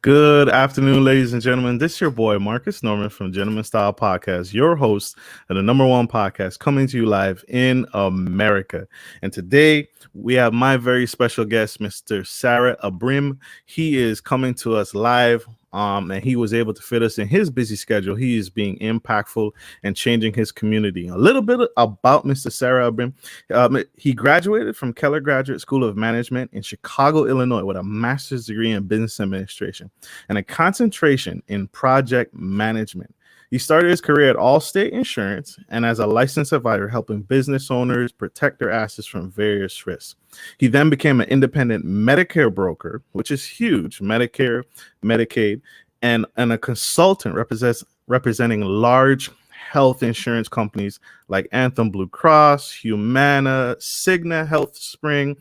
Good afternoon, ladies and gentlemen. This is your boy Marcus Norman from Gentleman Style Podcast, your host of the number one podcast coming to you live in America. And today we have my very special guest, Mr. Sarry Ibrahim. He is coming to us live. And he was able to fit us in his busy schedule. He is being impactful and changing his community. A little bit about Mr. Sarry Ibrahim. He graduated from Keller Graduate School of Management in Chicago, Illinois, with a master's degree in business administration and a concentration in project management. He started his career at Allstate Insurance and as a licensed advisor, helping business owners protect their assets from various risks. He then became an independent Medicare broker, which is huge, Medicare, Medicaid, and a consultant representing large health insurance companies like Anthem Blue Cross, Humana, Cigna, Health Spring,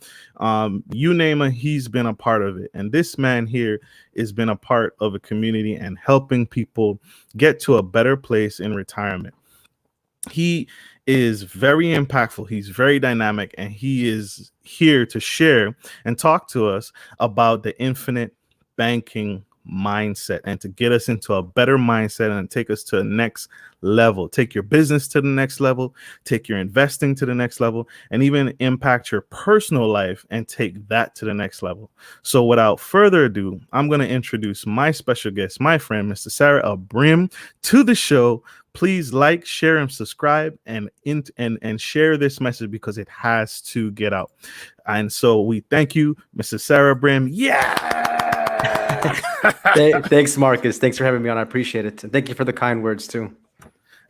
you name it, he's been a part of it. And this man here has been a part of a community and helping people get to a better place in retirement. He is very impactful. He's very dynamic, and he is here to share and talk to us about the infinite banking mindset and to get us into a better mindset and take us to the next level, take your business to the next level, take your investing to the next level, and even impact your personal life and take that to the next level. So without further ado, I'm going to introduce my special guest, my friend, Mr. Sarry Ibrahim, to the show. Please like, share, and subscribe and share this message because it has to get out. And so we thank you, Mr. Sarry Ibrahim. Yeah. Thanks, Marcus. Thanks for having me on. I appreciate it. And thank you for the kind words too.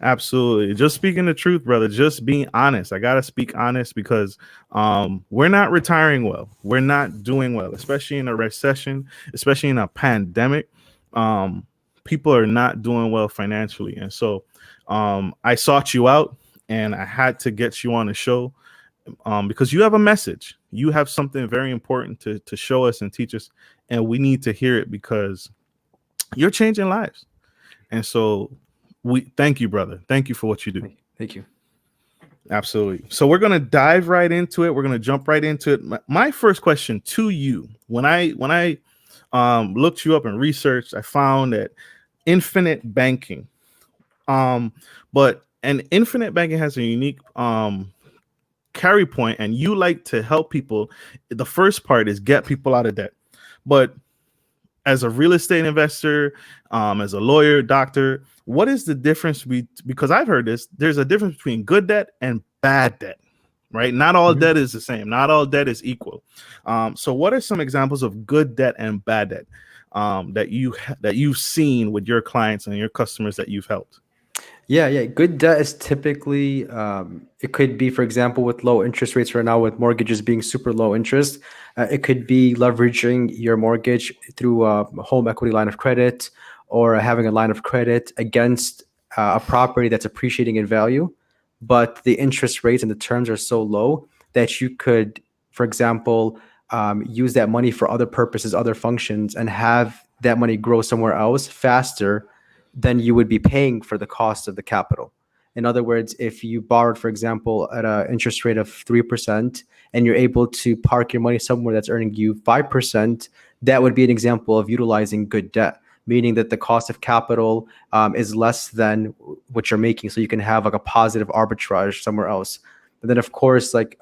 Absolutely. Just speaking the truth, brother. Just being honest. I got to speak honest because we're not retiring well. We're not doing well, especially in a recession, especially in a pandemic. People are not doing well financially. And so I sought you out and I had to get you on the show because you have a message. You have something very important to show us and teach us. And we need to hear it because you're changing lives. And so we thank you, brother. Thank you for what you do. Thank you. Absolutely. So we're going to dive right into it. We're going to jump right into it. My first question to you, when I looked you up and researched, I found that infinite banking, but infinite banking has a unique carry point, and you like to help people. The first part is get people out of debt. But as a real estate investor, as a lawyer, doctor, what is the difference? Because I've heard this, there's a difference between good debt and bad debt, right? Not all debt is the same. Not all debt is equal. So what are some examples of good debt and bad debt that you've seen with your clients and your customers that you've helped? Yeah. Good debt is typically, it could be, for example, with low interest rates right now, with mortgages being super low interest. It could be leveraging your mortgage through a home equity line of credit or having a line of credit against a property that's appreciating in value, but the interest rates and the terms are so low that you could, for example, use that money for other purposes, other functions, and have that money grow somewhere else faster than you would be paying for the cost of the capital. In other words, if you borrowed, for example, at an interest rate of 3% and you're able to park your money somewhere that's earning you 5%, that would be an example of utilizing good debt, meaning that the cost of capital is less than what you're making. So you can have like a positive arbitrage somewhere else. And then, of course, like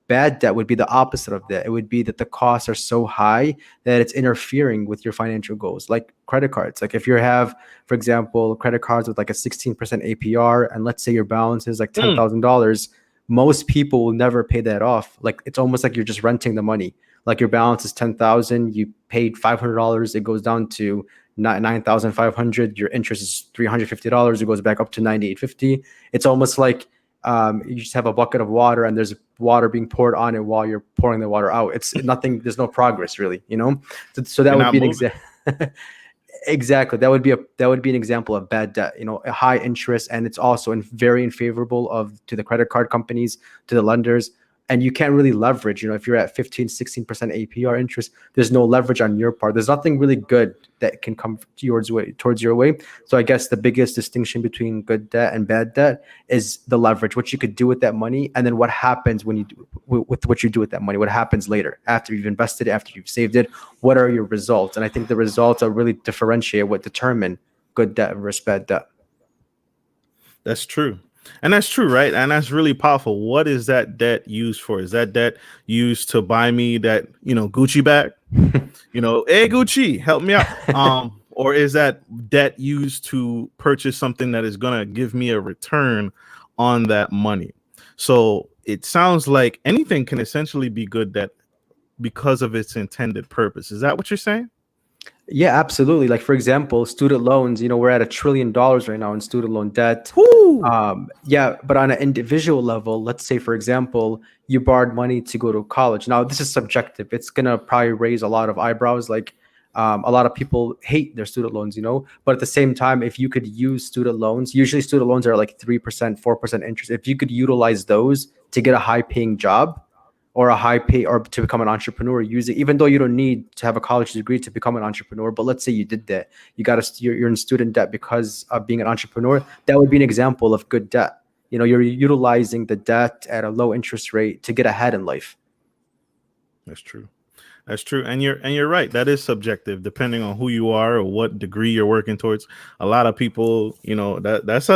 bad debt would be the opposite of that. It would be that the costs are so high that it's interfering with your financial goals, like credit cards. Like if you have, for example, credit cards with like a 16% APR, and let's say your balance is like $10,000, most people will never pay that off. Like it's almost like you're just renting the money. Like your balance is $10,000, you paid $500, it goes down to $9,500. Your interest is $350, it goes back up to $9,850. It's almost like you just have a bucket of water and there's water being poured on it while you're pouring the water out. It's nothing. There's no progress really, So that would be an example. Exactly. That would be an example of bad debt, a high interest, and it's also very unfavorable to the credit card companies, to the lenders. and you can't really leverage. If you're at 15, 16% APR interest, there's no leverage on your part. There's nothing really good that can come towards your way. So I guess the biggest distinction between good debt and bad debt is the leverage, what you could do with that money, and then what happens when you do with what you do with that money. What happens later after you've invested it, after you've saved it? What are your results? And I think the results are really differentiate what determine good debt versus bad debt. That's true. And that's true, right? And that's really powerful. What is that debt used for? Is that debt used to buy me that, Gucci bag? Hey Gucci, help me out. Or is that debt used to purchase something that is gonna give me a return on that money? So it sounds like anything can essentially be good debt because of its intended purpose. Is that what you're saying? Yeah, absolutely. Like for example, student loans, we're at $1 trillion right now in student loan debt. Woo! Yeah, but on an individual level, let's say, for example, you borrowed money to go to college. Now, this is subjective. It's going to probably raise a lot of eyebrows. Like a lot of people hate their student loans, but at the same time, if you could use student loans, usually student loans are like 3%, 4% interest. If you could utilize those to get a high paying job, or a high pay, or to become an entrepreneur, use it, even though you don't need to have a college degree to become an entrepreneur. But let's say you did that, you're in student debt because of being an entrepreneur. That would be an example of good debt. You're utilizing the debt at a low interest rate to get ahead in life. That's true. That's true. And you're right. That is subjective, depending on who you are or what degree you're working towards. A lot of people, that's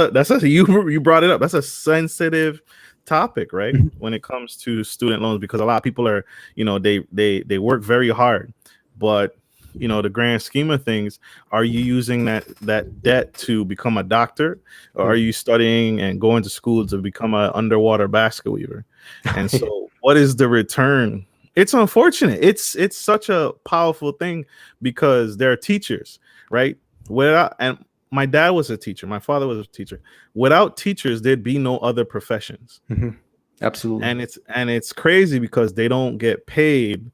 you brought it up. That's a sensitive topic, right? When it comes to student loans, because a lot of people are, they work very hard, but the grand scheme of things, are you using that debt to become a doctor, or are you studying and going to school to become an underwater basket weaver? And so what is the return? It's unfortunate. It's such a powerful thing, because there are teachers, right? And my dad was a teacher. My father was a teacher. Without teachers, there'd be no other professions. Mm-hmm. Absolutely. And it's crazy because they don't get paid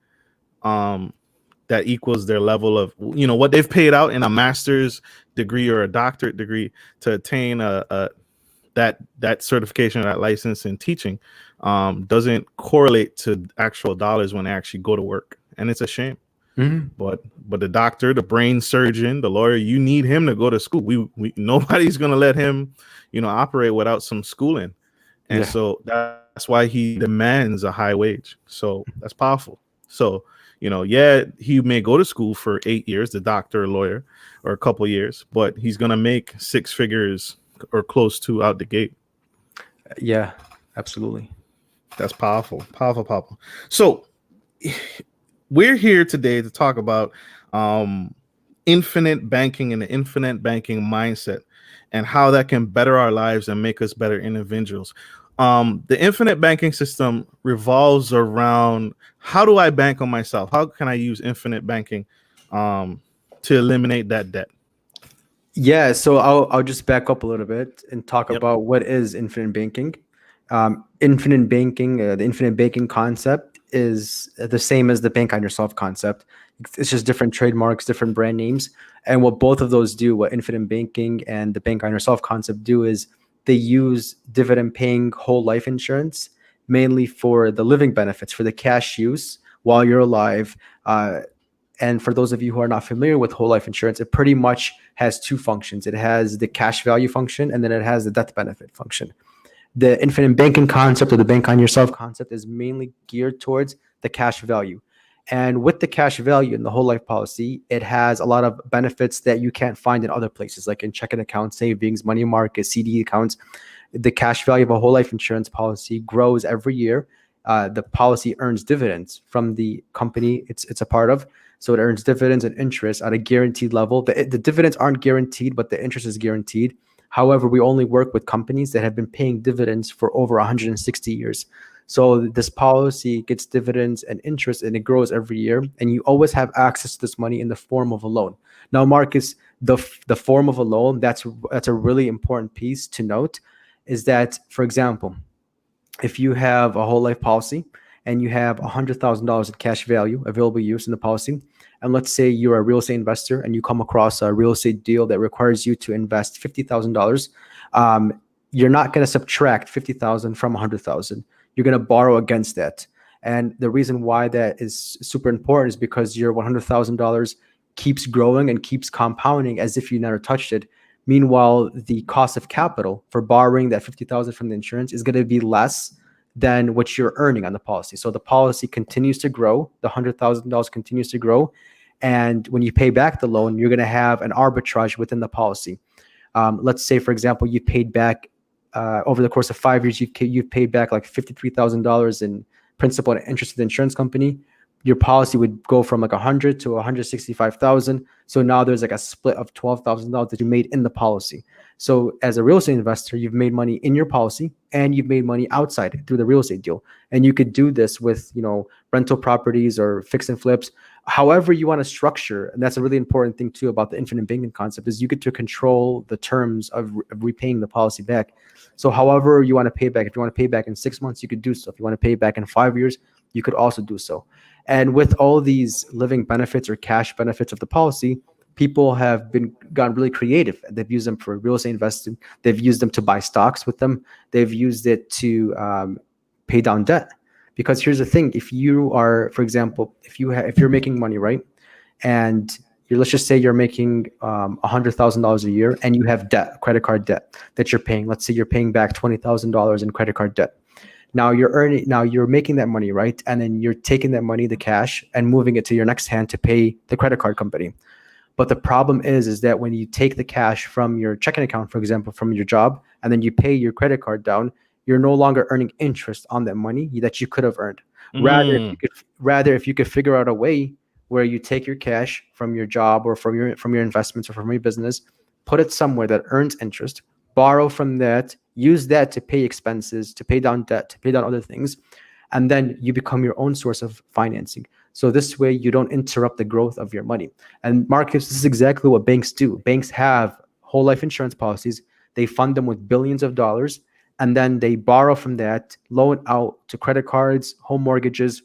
that equals their level of, what they've paid out in a master's degree or a doctorate degree to attain that certification or that license in teaching doesn't correlate to actual dollars when they actually go to work. And it's a shame. Mm-hmm. But the doctor, the brain surgeon, the lawyer, you need him to go to school. We nobody's gonna let him, operate without some schooling. And so that's why he demands a high wage. So that's powerful. So, he may go to school for 8 years, the doctor or lawyer, or a couple years, but he's gonna make 6 figures or close to out the gate. Yeah, absolutely. That's powerful. So we're here today to talk about infinite banking and the infinite banking mindset, and how that can better our lives and make us better individuals. The infinite banking system revolves around, how do I bank on myself? How can I use infinite banking to eliminate that debt? Yeah, so I'll just back up a little bit and talk about what is infinite banking. Infinite banking, the infinite banking concept is the same as the bank on yourself concept. It's just different trademarks, different brand names. And what both of those do, what infinite banking and the bank on yourself concept do, is they use dividend paying whole life insurance mainly for the living benefits, for the cash use while you're alive. And for those of you who are not familiar with whole life insurance, it pretty much has 2 functions. It has the cash value function, and then it has the death benefit function. The infinite banking concept, or the bank on yourself concept, is mainly geared towards the cash value. And with the cash value in the whole life policy, it has a lot of benefits that you can't find in other places, like in checking accounts, savings, money market, CD accounts. The cash value of a whole life insurance policy grows every year. The policy earns dividends from the company it's a part of. So it earns dividends and interest at a guaranteed level. The dividends aren't guaranteed, but the interest is guaranteed. However, we only work with companies that have been paying dividends for over 160 years. So this policy gets dividends and interest, and it grows every year. And you always have access to this money in the form of a loan. Now, Marcus, the form of a loan, that's a really important piece to note, is that, for example, if you have a whole life policy and you have $100,000 in cash value available use in the policy, and let's say you're a real estate investor and you come across a real estate deal that requires you to invest $50,000, you're not going to subtract $50,000 from $100,000. you're going to borrow against that. And the reason why that is super important is because your $100,000 keeps growing and keeps compounding as if you never touched it. Meanwhile, the cost of capital for borrowing that 50,000 from the insurance is going to be less than what you're earning on the policy. So the policy continues to grow, the $100,000 continues to grow, and when you pay back the loan, you're going to have an arbitrage within the policy. Let's say, for example, you paid back over the course of 5 years, you've paid back like $53,000 in principal and interest to the insurance company. Your policy would go from like 100 to 165,000. So now there's like a split of $12,000 that you made in the policy. So as a real estate investor, you've made money in your policy and you've made money outside through the real estate deal. And you could do this with, rental properties or fix and flips, however you want to structure. And that's a really important thing too about the infinite banking concept is you get to control the terms of repaying the policy back. So however you want to pay back, if you want to pay back in 6 months, you could do so. If you want to pay back in 5 years, you could also do so. And with all these living benefits or cash benefits of the policy, people have gotten really creative. They've used them for real estate investing. They've used them to buy stocks with them. They've used it to pay down debt. Because here's the thing: if you are, for example, if you're making money, right, and let's just say you're making $100,000 a year, and you have debt, credit card debt that you're paying. Let's say you're paying back $20,000 in credit card debt. Now you're making that money, right? And then you're taking that money, the cash, and moving it to your next hand to pay the credit card company. But the problem is that when you take the cash from your checking account, for example, from your job, and then you pay your credit card down, you're no longer earning interest on that money that you could have earned. Rather, if you could figure out a way where you take your cash from your job or from your investments or from your business, put it somewhere that earns interest, borrow from that, use that to pay expenses, to pay down debt, to pay down other things, and then you become your own source of financing. So this way you don't interrupt the growth of your money. And Marcus, this is exactly what banks do. Banks have whole life insurance policies. They fund them with billions of dollars, and then they borrow from that, loan out to credit cards, home mortgages,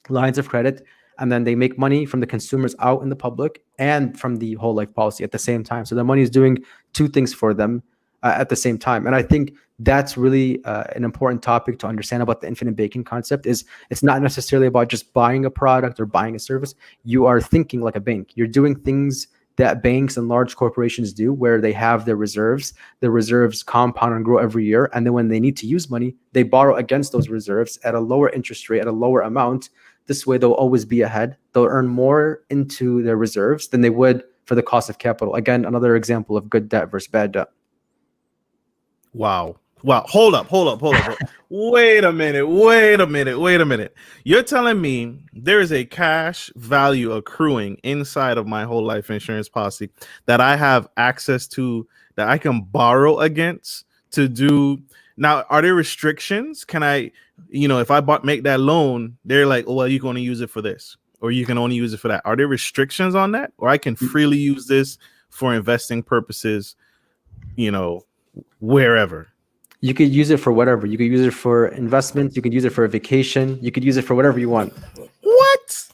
lines of credit, and then they make money from the consumers out in the public and from the whole life policy at the same time. So the money is doing two things for them at the same time. And I think that's really an important topic to understand about the infinite banking concept. Is it's not necessarily about just buying a product or buying a service. You are thinking like a bank. You're doing things that banks and large corporations do, where they have their reserves. The reserves compound and grow every year. And then when they need to use money, they borrow against those reserves at a lower interest rate, at a lower amount. This way, they'll always be ahead. They'll earn more into their reserves than they would for the cost of capital. Again, another example of good debt versus bad debt. Wow. Hold up. Wait a minute. You're telling me there is a cash value accruing inside of my whole life insurance policy that I have access to, that I can borrow against to do. Now, are there restrictions? Can I, if I make that loan, they're like, oh, well, you're going to use it for this, or you can only use it for that. Are there restrictions on that? Or I can freely use this for investing purposes, wherever? You could use it for whatever. You could use it for investments. You could use it for a vacation. You could use it for whatever you want. What?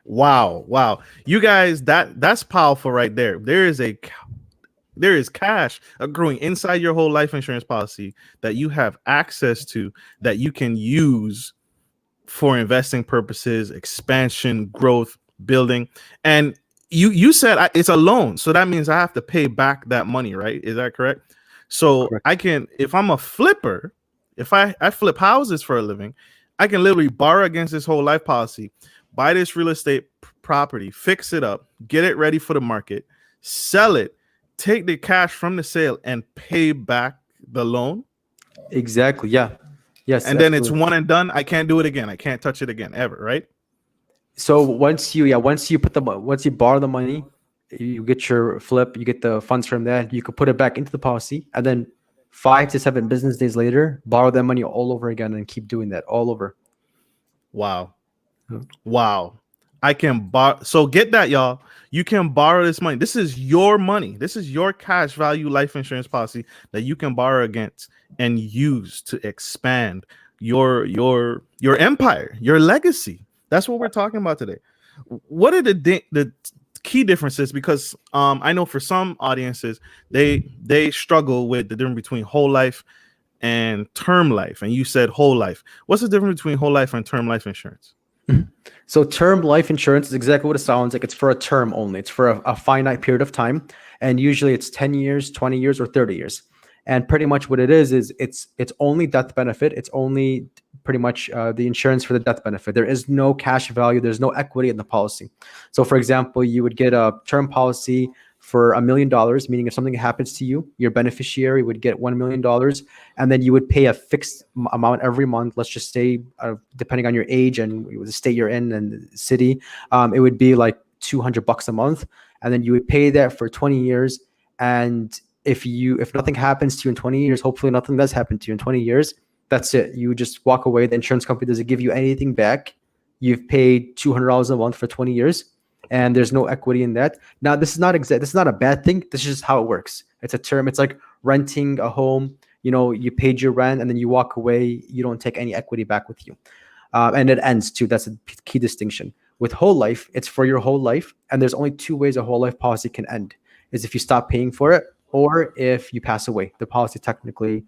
Wow. You guys, that's powerful right there. There is cash accruing inside your whole life insurance policy that you have access to, that you can use for investing purposes, expansion, growth, building. And you said it's a loan. So that means I have to pay back that money, right? Is that correct? So correct. I can, if I'm a flipper, if I flip houses for a living, I can literally borrow against this whole life policy, buy this real estate property, fix it up, get it ready for the market, sell it, take the cash from the sale and pay back the loan. Exactly. Yeah. Yes. And then it's one and done. I can't do it again. I can't touch it again ever. Right. So once you borrow the money, you get your flip, you get the funds from that, you could put it back into the policy, and then 5 to 7 business days later, borrow that money all over again and keep doing that all over. Wow. I can borrow. So get that, y'all. You can borrow this money. This is your money. This is your cash value life insurance policy that you can borrow against and use to expand your empire, your legacy. That's what we're talking about today. What are the key differences? Because I know for some audiences, they struggle with the difference between whole life and term life, and you said whole life. What's the difference between whole life and term life insurance? Mhm. So term life insurance is exactly what it sounds like. It's for a term only. It's for a finite period of time, and usually it's 10 years, 20 years, or 30 years. And pretty much what it is it's only death benefit. It's only pretty much the insurance for the death benefit. There is no cash value. There's no equity in the policy. So, for example, you would get a term policy for $1 million, meaning if something happens to you, your beneficiary would get $1 million, and then you would pay a fixed amount every month. Let's just say, depending on your age and the state you're in and the city, it would be like $200 a month, and then you would pay that for 20 years. And if nothing happens to you in 20 years, hopefully nothing does happen to you in 20 years, that's it. You just walk away. The insurance company doesn't give you anything back. You've paid $200 a month for 20 years, and there's no equity in that. Now, this is not exact. This is not a bad thing. This is just how it works. It's a term. It's like renting a home. You paid your rent, and then you walk away. You don't take any equity back with you, and it ends too. That's a key distinction. With whole life, it's for your whole life, and there's only two ways a whole life policy can end: is if you stop paying for it, or if you pass away. The policy technically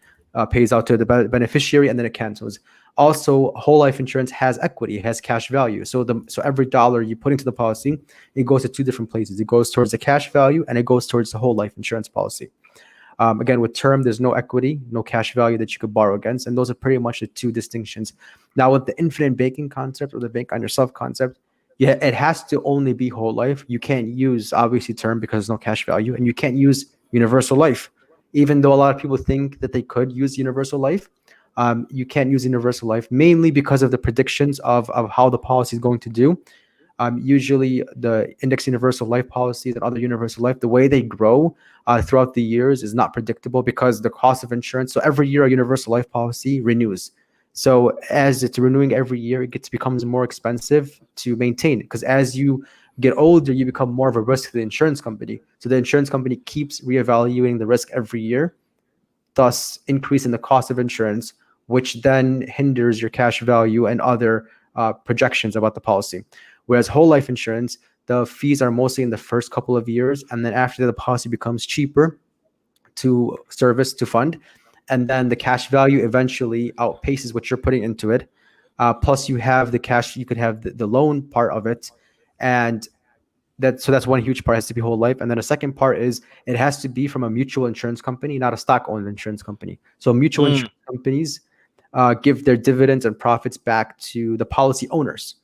pays out to the beneficiary, and then it cancels. Also, whole life insurance has equity, it has cash value. So every dollar you put into the policy, it goes to two different places. It goes towards the cash value, and it goes towards the whole life insurance policy. Again, with term, there's no equity, no cash value that you could borrow against, and those are pretty much the two distinctions. Now, with the infinite banking concept, or the bank on yourself concept, yeah, it has to only be whole life. You can't use, obviously, term because there's no cash value, and you can't use universal life. Even though a lot of people think that they could use universal life, you can't use universal life, mainly because of the predictions of how the policy is going to do. Usually the index universal life policies and other universal life, the way they grow throughout the years is not predictable because the cost of insurance. So every year a universal life policy renews. So as it's renewing every year, it becomes more expensive to maintain, because as you get older, you become more of a risk to the insurance company. So the insurance company keeps reevaluating the risk every year, thus increasing the cost of insurance, which then hinders your cash value and other projections about the policy. Whereas whole life insurance, the fees are mostly in the first couple of years, and then after that, the policy becomes cheaper to service, to fund, and then the cash value eventually outpaces what you're putting into it. Plus, you have the cash, you could have the loan part of it, and that's one huge part. It has to be whole life. And then a second part is it has to be from a mutual insurance company, not a stock-owned insurance company. So mutual insurance companies give their dividends and profits back to the policy owners.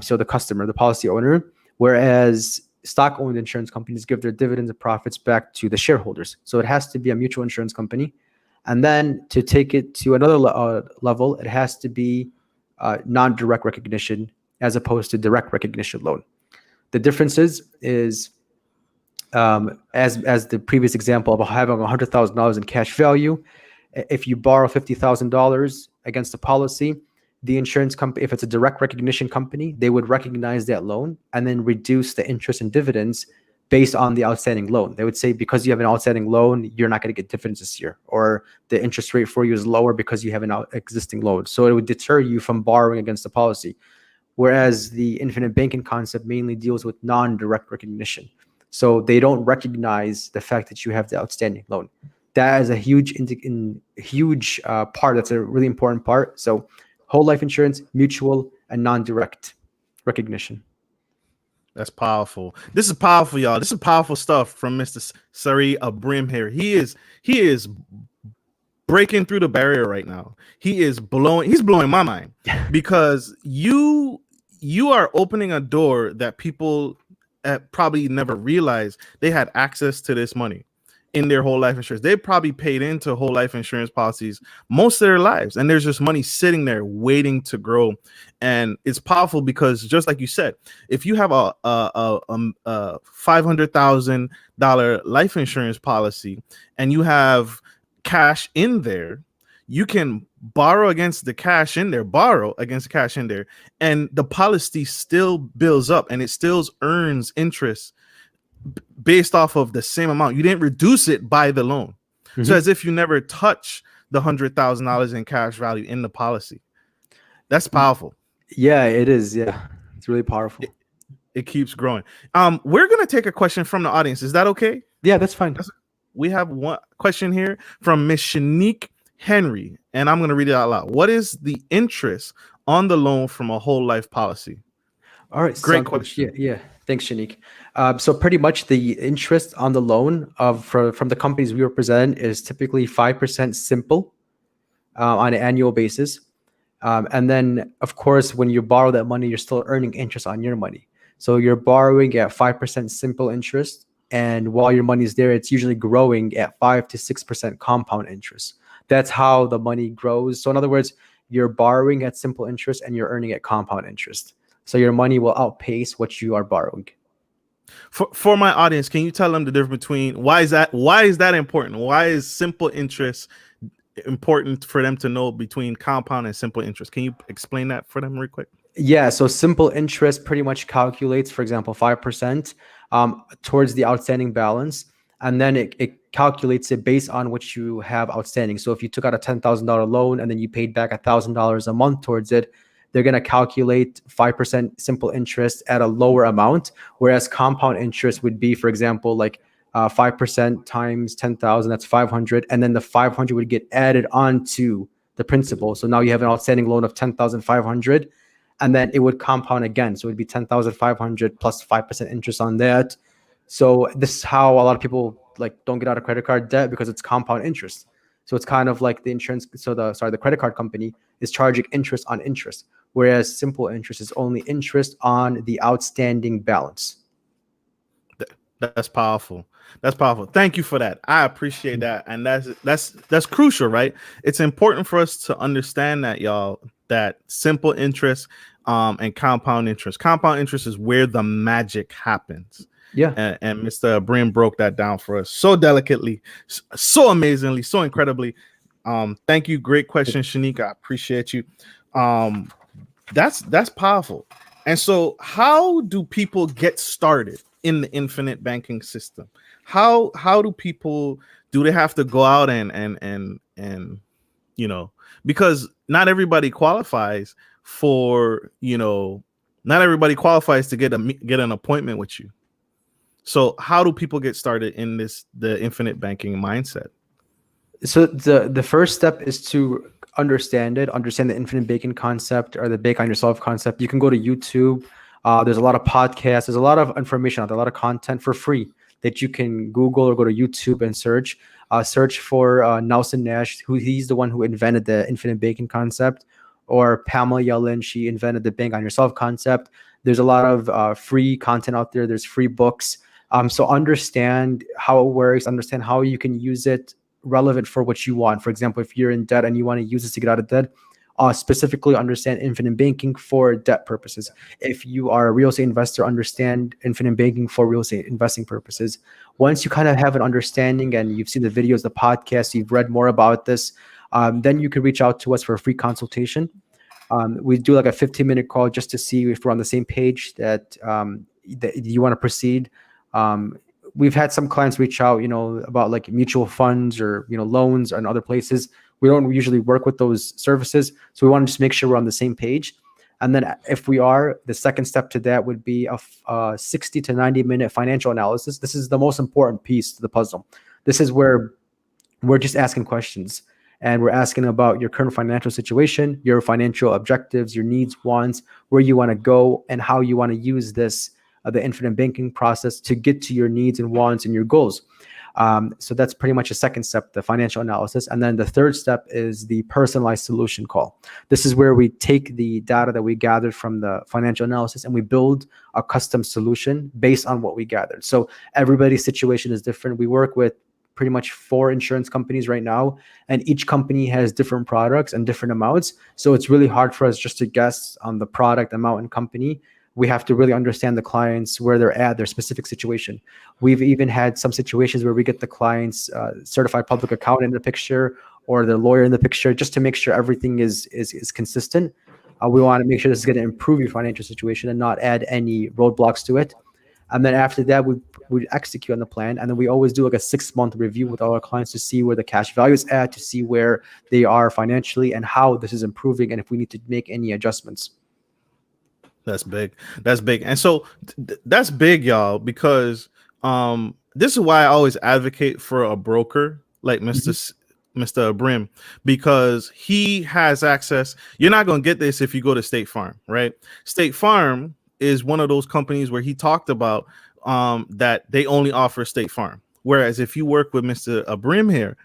So the customer, the policy owner, whereas stock-owned insurance companies give their dividends and profits back to the shareholders. So it has to be a mutual insurance company. And then to take it to another level, it has to be non-direct recognition as opposed to direct recognition loan. The differences is, as the previous example of having $100,000 in cash value, if you borrow $50,000 against the policy, the insurance company, if it's a direct recognition company, they would recognize that loan and then reduce the interest and dividends based on the outstanding loan. They would say, because you have an outstanding loan, you're not going to get dividends this year, or the interest rate for you is lower because you have an existing loan. So it would deter you from borrowing against the policy. Whereas the infinite banking concept mainly deals with non-direct recognition. So they don't recognize the fact that you have the outstanding loan. That is a huge part. That's a really important part. So whole life insurance, mutual, and non-direct recognition. That's powerful. This is powerful, y'all. This is powerful stuff from Mr. Sarry Ibrahim here. He is breaking through the barrier right now. He's blowing my mind, because you are opening a door that people probably never realized they had access to this money in their whole life insurance. They probably paid into whole life insurance policies most of their lives, and there's just money sitting there waiting to grow. And it's powerful because, just like you said, if you have a $500,000 life insurance policy and you have cash in there, you can borrow against the cash in there, and the policy still builds up and it still earns interest based off of the same amount. You didn't reduce it by the loan. Mm-hmm. So as if you never touch the $100,000 in cash value in the policy. That's powerful. Yeah, it is. Yeah, it's really powerful. It keeps growing. We're going to take a question from the audience. Is that okay? Yeah, that's fine. We have one question here from Miss Shanique Henry, and I'm going to read it out loud. What is the interest on the loan from a whole life policy? All right, Great sounds good. Yeah, question. yeah. Thanks, Shanique. So pretty much the interest on the loan from the companies we represent is typically 5% simple on an annual basis. And then, of course, when you borrow that money, you're still earning interest on your money. So you're borrowing at 5% simple interest. And while your money's there, it's usually growing at 5 to 6% compound interest. That's how the money grows. So, in other words, you're borrowing at simple interest and you're earning at compound interest. So your money will outpace what you are borrowing. For my audience, can you tell them the difference between why is that important? Why is simple interest important for them to know between compound and simple interest? Can you explain that for them real quick? Yeah, so simple interest pretty much calculates, for example, 5% towards the outstanding balance. And then it calculates it based on what you have outstanding. So if you took out a $10,000 loan and then you paid back $1,000 a month towards it, they're going to calculate 5% simple interest at a lower amount. Whereas compound interest would be, for example, like 5% times 10,000, that's 500. And then the 500 would get added onto the principal. So now you have an outstanding loan of 10,500, and then it would compound again. So it would be 10,500 plus 5% interest on that. So this is how a lot of people like don't get out of credit card debt, because it's compound interest. So it's kind of like the insurance. So the credit card company is charging interest on interest, whereas simple interest is only interest on the outstanding balance. That's powerful. That's powerful. Thank you for that. I appreciate that. And that's crucial, right? It's important for us to understand that, y'all, that simple interest and compound interest. Compound interest is where the magic happens. Yeah. And Mr. Ibrahim broke that down for us so delicately, so amazingly, so incredibly. Thank you. Great question, Shanika. I appreciate you. That's powerful. And so how do people get started in the infinite banking system? How do people, do they have to go out and because not everybody qualifies for, not everybody qualifies to get an appointment with you. So how do people get started in the infinite banking mindset? So the first step is to understand the infinite banking concept, or the bake on yourself concept. You can go to YouTube. There's a lot of podcasts. There's a lot of information out there, a lot of content for free that you can Google or go to YouTube and search. Search for Nelson Nash, he's the one who invented the infinite banking concept, or Pamela Yellen. She invented the bank on yourself concept. There's a lot of free content out there. There's free books. So understand how it works. Understand how you can use it relevant for what you want. For example, if you're in debt and you want to use this to get out of debt, specifically understand infinite banking for debt purposes. If you are a real estate investor, understand infinite banking for real estate investing purposes. Once you kind of have an understanding and you've seen the videos, the podcasts, you've read more about this, then you can reach out to us for a free consultation. We do like a 15-minute call just to see if we're on the same page, that you want to proceed. We've had some clients reach out, about like mutual funds or, loans and other places. We don't usually work with those services. So we want to just make sure we're on the same page. And then if we are, the second step to that would be a 60 to 90-minute financial analysis. This is the most important piece to the puzzle. This is where we're just asking questions, and we're asking about your current financial situation, your financial objectives, your needs, wants, where you want to go, and how you want to use this, the infinite banking process, to get to your needs and wants and your goals. So that's pretty much a second step, the financial analysis. And then the third step is the personalized solution call. This is where we take the data that we gathered from the financial analysis and we build a custom solution based on what we gathered. So everybody's situation is different. We work with pretty much 4 insurance companies right now, and each company has different products and different amounts. So it's really hard for us just to guess on the product, amount, and company. We have to really understand the clients, where they're at, their specific situation. We've even had some situations where we get the client's certified public accountant in the picture, or their lawyer in the picture, just to make sure everything is consistent. We want to make sure this is going to improve your financial situation and not add any roadblocks to it. And then after that, we execute on the plan. And then we always do like a 6-month review with all our clients to see where the cash value is at, to see where they are financially and how this is improving, and if we need to make any adjustments. That's big. That's big. And so that's big, y'all, because this is why I always advocate for a broker like Mr. Mr. Ibrahim, because he has access. You're not going to get this if you go to State Farm, right? State Farm is one of those companies where he talked about that they only offer State Farm. Whereas if you work with Mr. Ibrahim here,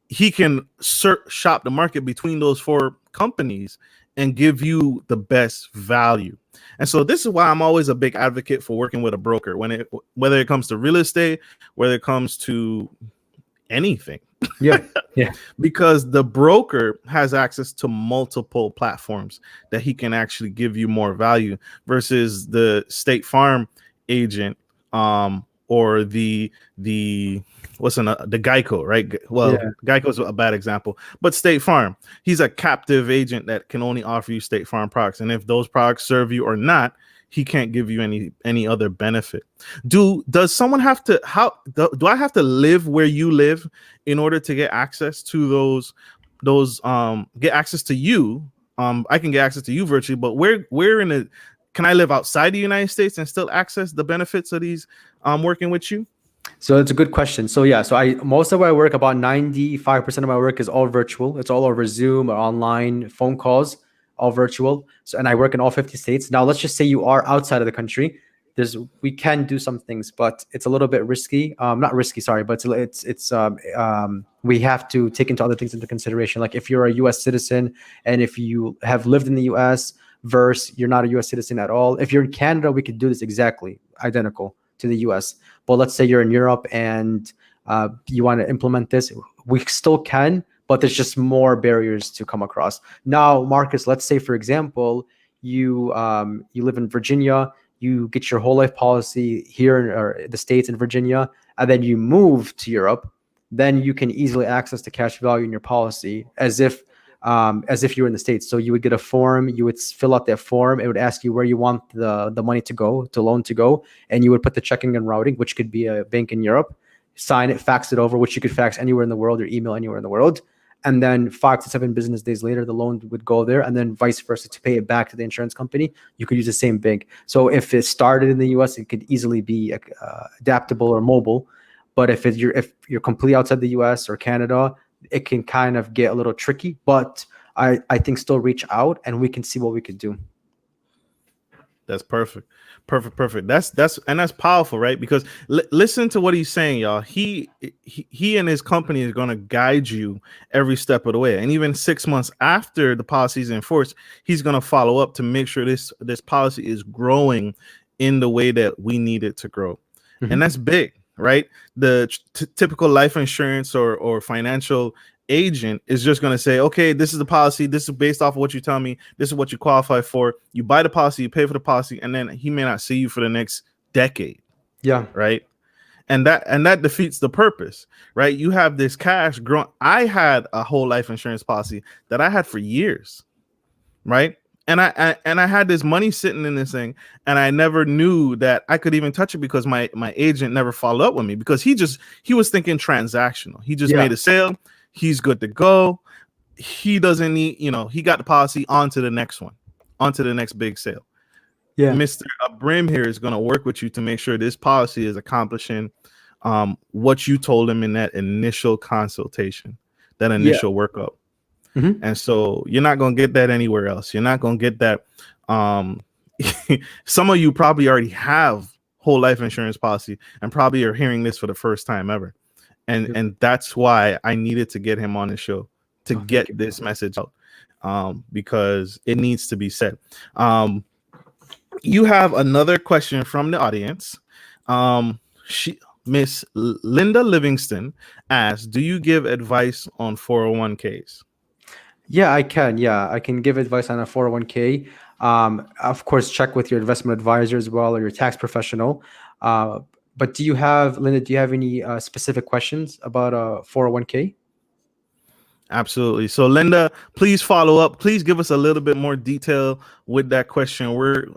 he can shop the market between those four companies and give you the best value. And so this is why I'm always a big advocate for working with a broker whether it comes to real estate, whether it comes to anything. Yeah. Yeah. Because the broker has access to multiple platforms that he can actually give you more value versus the State Farm agent or the the Geico, right? Well, Yeah. Geico is a bad example, but State Farm, he's a captive agent that can only offer you State Farm products, and if those products serve you or not, he can't give you any other benefit. Does someone have to do I have to live where you live in order to get access to those get access to you? I can get access to you virtually, but where in the can I live outside the United States and still access the benefits of these working with you? So it's a good question. So yeah, so I most of my work, about 95% of my work is all virtual. It's all over Zoom or online phone calls, all virtual. So and I work in all 50 states. Now let's just say you are outside of the country. We can do some things, but it's a little bit risky. Not risky, sorry, but we have to take into other things into consideration. Like if you're a US citizen and if you have lived in the US versus you're not a US citizen at all. If you're in Canada, we could do this exactly identical to the US. But let's say you're in Europe and you want to implement this, we still can, but there's just more barriers to come across. Now, Marcus, let's say, for example, you live in Virginia, you get your whole life policy here in the States in Virginia, and then you move to Europe, then you can easily access the cash value in your policy as if you were in the States. So you would get a form, you would fill out that form. It would ask you where you want the money to go, the loan to go. And you would put the checking and routing, which could be a bank in Europe, sign it, fax it over, which you could fax anywhere in the world or email anywhere in the world. And then 5 to 7 business days later, the loan would go there, and then vice versa. To pay it back to the insurance company, you could use the same bank. So if it started in the US, it could easily be adaptable or mobile. But if you're completely outside the US or Canada, it can kind of get a little tricky, but I think still reach out and we can see what we could do. That's perfect. That's powerful, right? Because listen to what he's saying, y'all. He and his company is going to guide you every step of the way. And even 6 months after the policy is enforced, he's going to follow up to make sure this policy is growing in the way that we need it to grow. Mm-hmm. And that's big. Right, the typical life insurance or financial agent is just going to say, okay, this is the policy, this is based off of what you tell me, this is what you qualify for. You buy the policy, you pay for the policy, and then he may not see you for the next decade. Yeah, right. And that defeats the purpose, right? You have this cash growing. I had a whole life insurance policy that I had for years, right? And I had this money sitting in this thing, and I never knew that I could even touch it because my agent never followed up with me, because he was thinking transactional. He just made a sale. He's good to go. He doesn't need, he got the policy onto the next one, onto the next big sale. Yeah. Mr. Ibrahim here is going to work with you to make sure this policy is accomplishing what you told him in that initial consultation, that initial workup. Mm-hmm. And so you're not going to get that anywhere else. You're not going to get that. Some of you probably already have whole life insurance policy and probably are hearing this for the first time ever. And that's why I needed to get him on the show to get this message out, because it needs to be said. You have another question from the audience. Miss Linda Livingston asks, do you give advice on 401ks? Yeah, I can. Yeah, I can give advice on a 401k. Of course, check with your investment advisor as well, or your tax professional. But Linda, do you have any specific questions about a 401k? Absolutely. So Linda, please follow up. Please give us a little bit more detail with that question.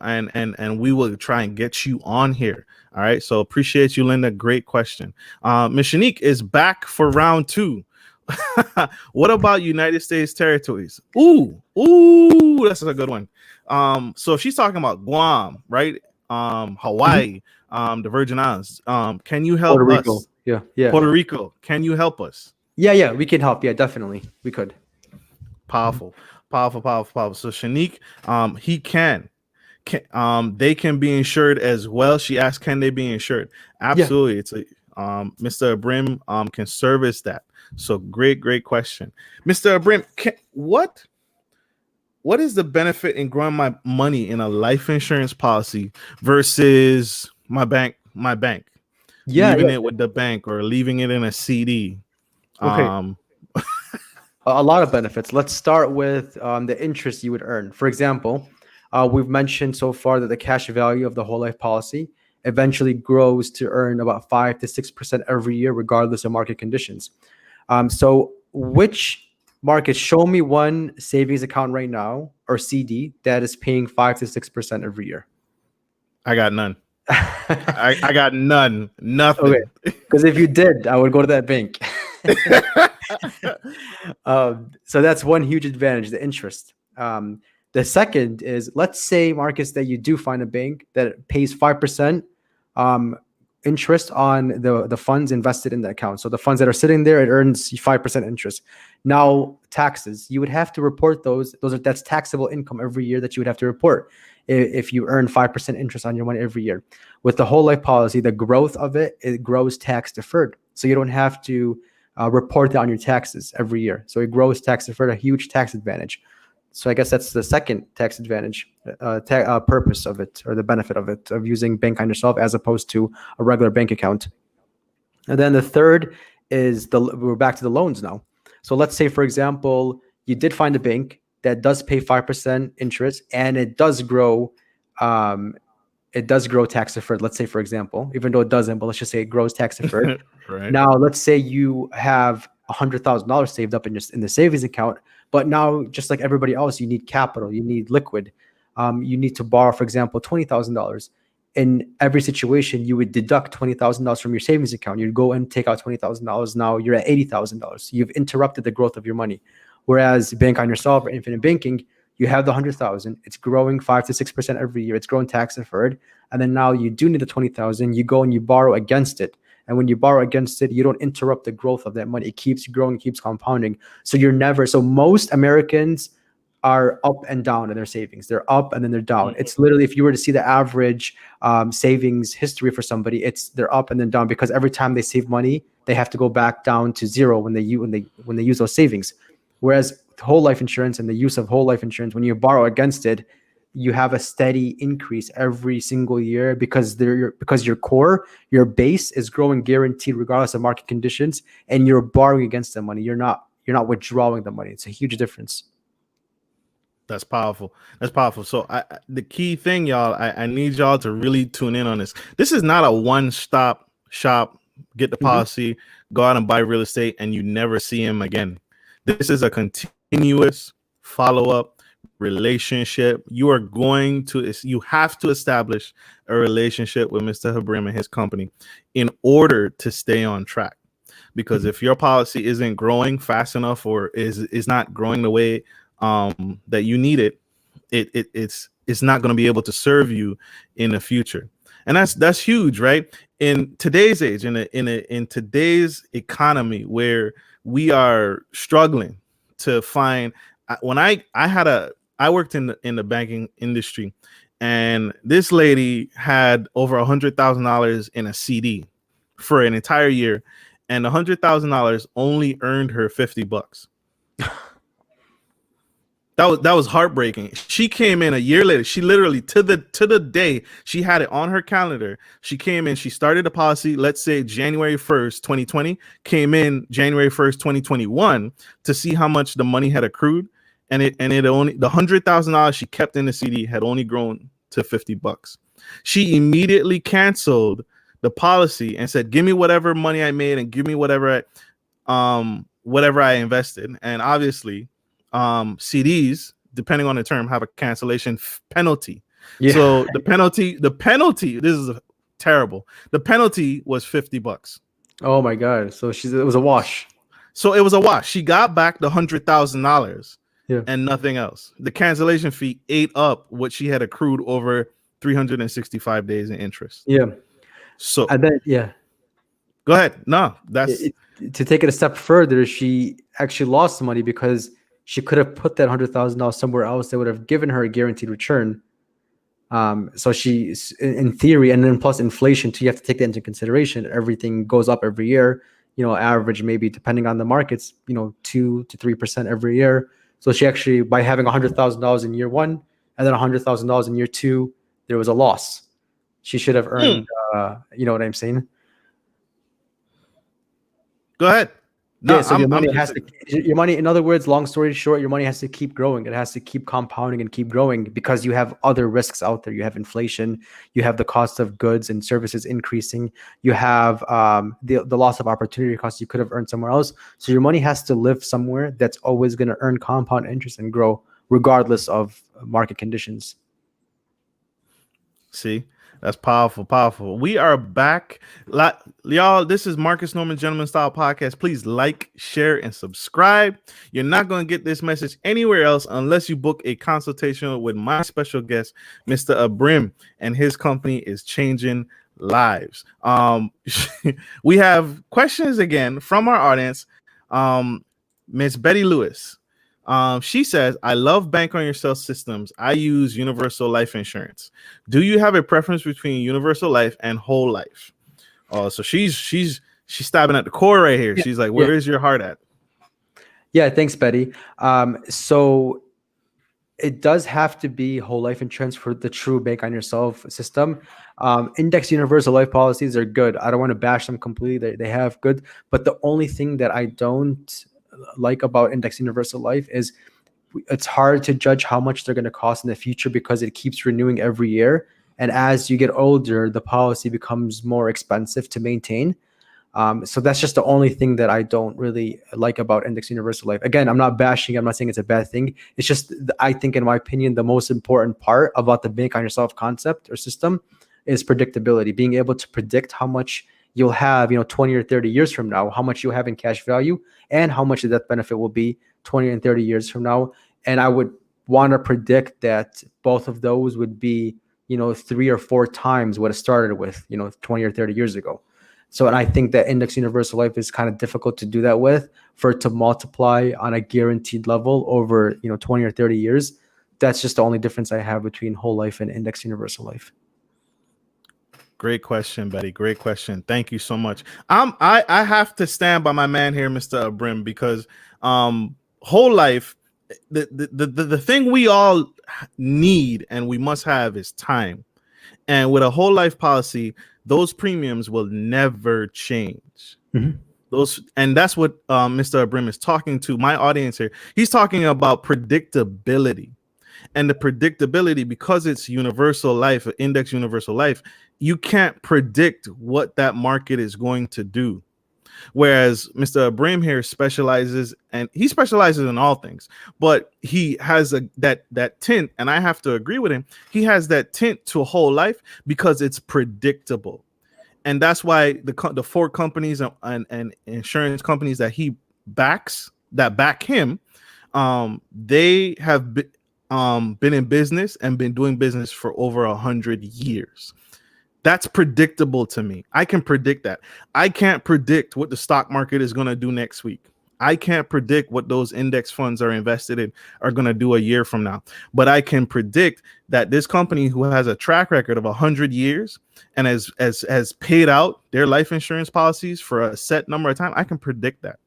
And we will try and get you on here. All right. So appreciate you, Linda. Great question. Ms. Shanique is back for round 2. What about United States territories? Ooh, that's a good one. So she's talking about Guam, right? Hawaii, the Virgin Islands. Can you help us? Yeah. Puerto Rico. Can you help us? Yeah, we can help. Yeah, definitely, we could. Powerful, powerful, powerful, powerful. So Shanique, he they can be insured as well. She asked, can they be insured? Yeah, Absolutely. It's a Mr. Abrim can service that. So great question. Mr. Abrim, what is the benefit in growing my money in a life insurance policy versus my bank, yeah, leaving yeah. it with the bank or leaving it in a CD? Okay, Um, a lot of benefits. Let's start with the interest you would earn. For example, we've mentioned so far that the cash value of the whole life policy eventually grows to earn about 5 to 6% every year, regardless of market conditions. So, which market? Show me one savings account right now or CD that is paying 5 to 6% every year. I got none. I got none. Okay, Nothing. because if you did, I would go to that bank. So that's one huge advantage, the interest. The second is, let's say, Marcus, that you do find a bank that pays 5% um, interest on the funds invested in the account. So the funds that are sitting there, it earns 5% interest. Now, taxes, you would have to report those. That's taxable income every year that you would have to report if you earn 5% interest on your money every year. With the whole life policy, the growth of it grows tax deferred. So you don't have to report that on your taxes every year. So it grows tax deferred, a huge tax advantage. So I guess that's the second tax advantage, purpose of it, or the benefit of it, of using bank on yourself as opposed to a regular bank account. And then the third is we're back to the loans now. So let's say, for example, you did find a bank that does pay 5% interest, and um, it does grow tax deferred. Let's say, for example, even though it doesn't, but let's just say it grows tax deferred. Right. Now, let's say you have $100,000 saved up in the savings account, but now, just like everybody else, you need capital, you need liquid, you need to borrow, for example, $20,000. In every situation, you would deduct $20,000 from your savings account. You'd go and take out $20,000. Now you're at $80,000. You've interrupted the growth of your money. Whereas bank on yourself or infinite banking, you have the 100,000. It's growing 5 to 6% every year. It's growing tax deferred, and then now you do need the 20,000. You go and you borrow against it. And when you borrow against it, you don't interrupt the growth of that money. It keeps growing, keeps compounding. So you're never. So most Americans are up and down in their savings. They're up and then they're down. It's literally, if you were to see the average savings history for somebody, they're up and then down, because every time they save money, they have to go back down to zero when they use those savings. Whereas whole life insurance and the use of whole life insurance, when you borrow against it, you have a steady increase every single year, because your base is growing guaranteed regardless of market conditions, and you're borrowing against the money. You're not withdrawing the money. It's a huge difference. That's powerful. That's powerful. So the key thing, y'all, I need y'all to really tune in on this. This is not a one-stop shop, get the policy, go out and buy real estate, and you never see him again. This is a continuous follow-up relationship. You have to establish a relationship with Mr. Ibrahim and his company in order to stay on track. Because if your policy isn't growing fast enough, or is not growing the way that you need it's not going to be able to serve you in the future. And that's huge, right? In today's age, in today's economy, where we are struggling to find, when I worked in the banking industry, and this lady had over $100,000 in a CD for an entire year, and $100,000 only earned her $50. That was heartbreaking. She came in a year later. She literally, to the day, she had it on her calendar. She came in, she started the policy, let's say January 1st, 2020, came in January 1st, 2021 to see how much the money had accrued. And it only, the $100,000 she kept in the CD had only grown to $50. She immediately canceled the policy and said, give me whatever money I made and give me whatever I invested. And obviously, CDs, depending on the term, have a cancellation penalty. Yeah. So the penalty, this is terrible. The penalty was $50. Oh my God. So it was a wash. So it was a wash. She got back the $100,000 Yeah. and nothing else. The cancellation fee ate up what she had accrued over 365 days in interest. Yeah. So And then, yeah. Go ahead. No, that's To take it a step further, she actually lost some money because she could have put that $100,000 somewhere else that would have given her a guaranteed return. So she, in theory, and then plus inflation too, you have to take that into consideration. Everything goes up every year. Average maybe depending on the markets, 2 to 3% every year. So she actually, by having $100,000 in year one and then $100,000 in year two, there was a loss. She should have mm, earned. You know what I'm saying? go ahead. No, Yeah, so your I'm money just has to, your money, in other words, long story short, your money has to keep growing. It has to keep compounding and keep growing because you have other risks out there. You have inflation, you have the cost of goods and services increasing, you have the loss of opportunity costs you could have earned somewhere else. So your money has to live somewhere that's always going to earn compound interest and grow regardless of market conditions. see. That's powerful, powerful. We are back. Y'all, this is Marcus Norman Gentleman Style Podcast. Please like, share, and subscribe. You're not going to get this message anywhere else unless you book a consultation with my special guest, Mr. Ibrahim, and his company is changing lives. We have questions again from our audience. Miss Betty Lewis. She says, I love bank on yourself systems. I use universal life insurance. Do you have a preference between universal life and whole life? So she's stabbing at the core right here. Yeah, She's like, yeah, where is your heart at? yeah. Thanks, Betty. So it does have to be whole life insurance for the true bank on yourself system. Index universal life policies are good. I don't want to bash them completely. They have good, but the only thing that I don't like about index universal life is it's hard to judge how much they're going to cost in the future because it keeps renewing every year. And as you get older, the policy becomes more expensive to maintain. So that's just the only thing that I don't really like about index universal life. Again, I'm not bashing. I'm not saying it's a bad thing. It's just, I think, in my opinion, the most important part about the bank on yourself concept or system is predictability. Being able to predict how much you'll have, 20 or 30 years from now, how much you have in cash value, and how much the death benefit will be 20 and 30 years from now. And I would want to predict that both of those would be, 3 or 4 times what it started with, 20 or 30 years ago. So, and I think that index universal life is kind of difficult to do that with, for it to multiply on a guaranteed level over, 20 or 30 years. That's just the only difference I have between whole life and index universal life. Great question, Betty. Great question. Thank you so much. I have to stand by my man here, Mr. Abrim, because whole life, the thing we all need and we must have is time. And with a whole life policy, those premiums will never change. Mm-hmm. And that's what Mr. Abrim is talking to my audience here. He's talking about predictability. And the predictability, because it's universal life, index universal life, you can't predict what that market is going to do. Whereas Mr. Ibrahim here specializes, and he specializes in all things, but he has that tint, and I have to agree with him. He has that tint to a whole life because it's predictable, and that's why the four companies and insurance companies that he backs, that back him, they have been in business and been doing business for over 100 years. That's predictable to me. I can predict that. I can't predict what the stock market is going to do next week. I can't predict what those index funds are invested in are going to do a year from now. But I can predict that this company, who has a track record of 100 years and has paid out their life insurance policies for a set number of time, I can predict that.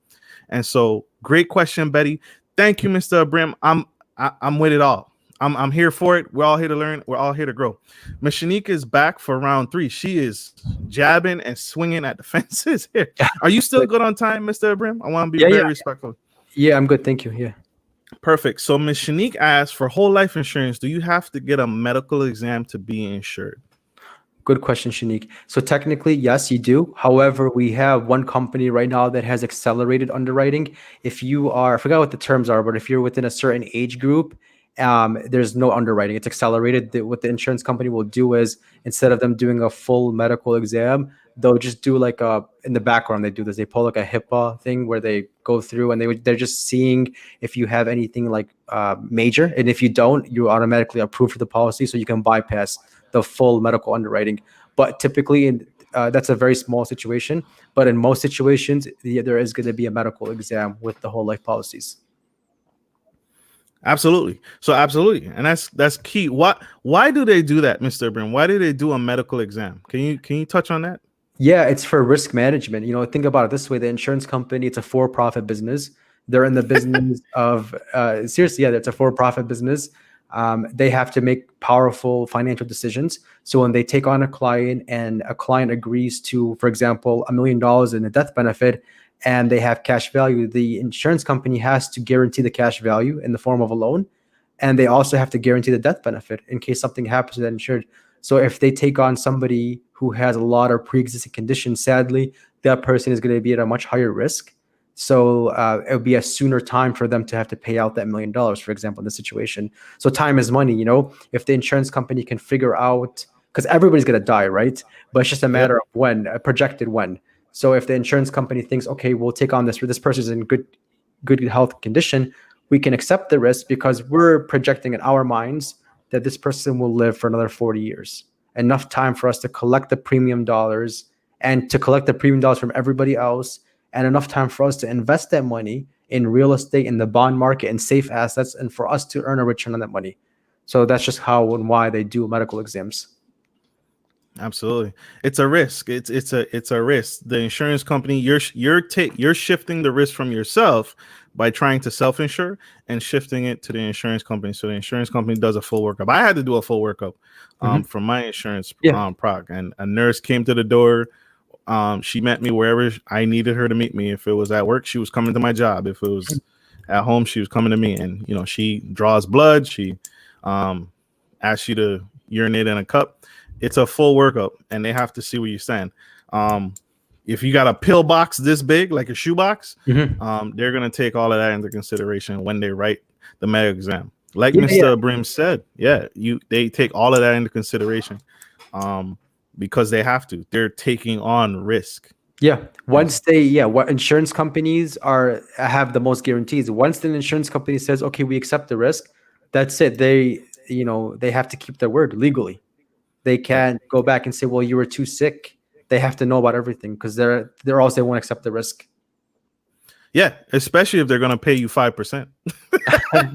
And so, great question, Betty. Thank you, Mr. Abrim. I'm with it all. I'm here for it. We're all here to learn. We're all here to grow. Miss Shanika is back for round 3. She is jabbing and swinging at the fences here. Are you still good on time, Mr. Ibrahim? I want to be very respectful. Yeah, I'm good. Thank you. Yeah. Perfect. So Miss Shanique asked, for whole life insurance, do you have to get a medical exam to be insured? Good question, Shanique. So technically, yes, you do. However, we have one company right now that has accelerated underwriting. If you are, I forgot what the terms are, but if you're within a certain age group, there's no underwriting. It's accelerated. What the insurance company will do is, instead of them doing a full medical exam, they'll just do like in the background, they do this. They pull like a HIPAA thing where they go through and they're just seeing if you have anything like major. And if you don't, you're automatically approved for the policy. So you can bypass the full medical underwriting. But typically, that's a very small situation, but in most situations, there is going to be a medical exam with the whole life policies. Absolutely. So absolutely, and that's key. Why do they do that, Mr. Ibrahim? Why do they do a medical exam? Can you touch on that? Yeah, it's for risk management. Think about it this way: the insurance company, it's a for-profit business. They're in the business of seriously, yeah, it's a for-profit business. They have to make powerful financial decisions. So when they take on a client and a client agrees to, for example, $1 million in a death benefit, and they have cash value, the insurance company has to guarantee the cash value in the form of a loan, and they also have to guarantee the death benefit in case something happens to that insured. So if they take on somebody who has a lot of pre-existing conditions, sadly, that person is going to be at a much higher risk. So it would be a sooner time for them to have to pay out that $1 million, for example, in this situation. So time is money. If the insurance company can figure out, because everybody's going to die, right? But it's just a matter Yep. of when, projected when. So if the insurance company thinks, okay, we'll take on this person's in good health condition, we can accept the risk because we're projecting in our minds that this person will live for another 40 years. Enough time for us to collect the premium dollars and to collect the premium dollars from everybody else, and enough time for us to invest that money in real estate, in the bond market, and safe assets, and for us to earn a return on that money. So that's just how and why they do medical exams. Absolutely, it's a risk. It's a risk. The insurance company, you're shifting the risk from yourself by trying to self-insure and shifting it to the insurance company. So the insurance company does a full workup. I had to do a full workup for my insurance Yeah. product, and a nurse came to the door. She met me wherever I needed her to meet me. If it was at work, she was coming to my job. If it was at home, she was coming to me. And she draws blood. She asks you to urinate in a cup. It's a full workup, and they have to see where you stand. If you got a pill box this big, like a shoebox, they're gonna take all of that into consideration when they write the medical exam. Like Mr. Ibrahim said, they take all of that into consideration. Because they have to. They're taking on risk. Yeah. What insurance companies have the most guarantees. Once the insurance company says, okay, we accept the risk, that's it. They have to keep their word legally. They can't go back and say, well, you were too sick. They have to know about everything because they're also, they won't accept the risk. Yeah, especially if they're going to pay you 5%.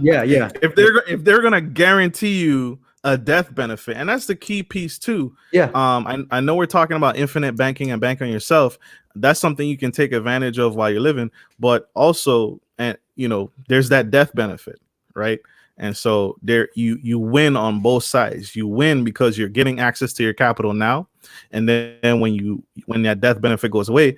Yeah. If they're going to guarantee you a death benefit, and that's the key piece too. Yeah. I know we're talking about infinite banking and bank on yourself. That's something you can take advantage of while you're living, but also, and there's that death benefit, right? And so there you win on both sides. You win because you're getting access to your capital now, and then when that death benefit goes away,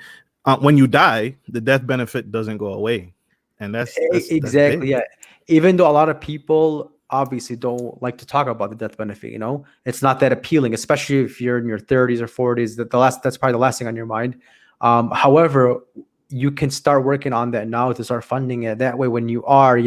when you die, the death benefit doesn't go away, and that's exactly. big. Yeah. Even though a lot of people obviously don't like to talk about the death benefit, it's not that appealing, especially if you're in your 30s or 40s. That's probably the last thing on your mind. However, you can start working on that now to start funding it. That way, when you are,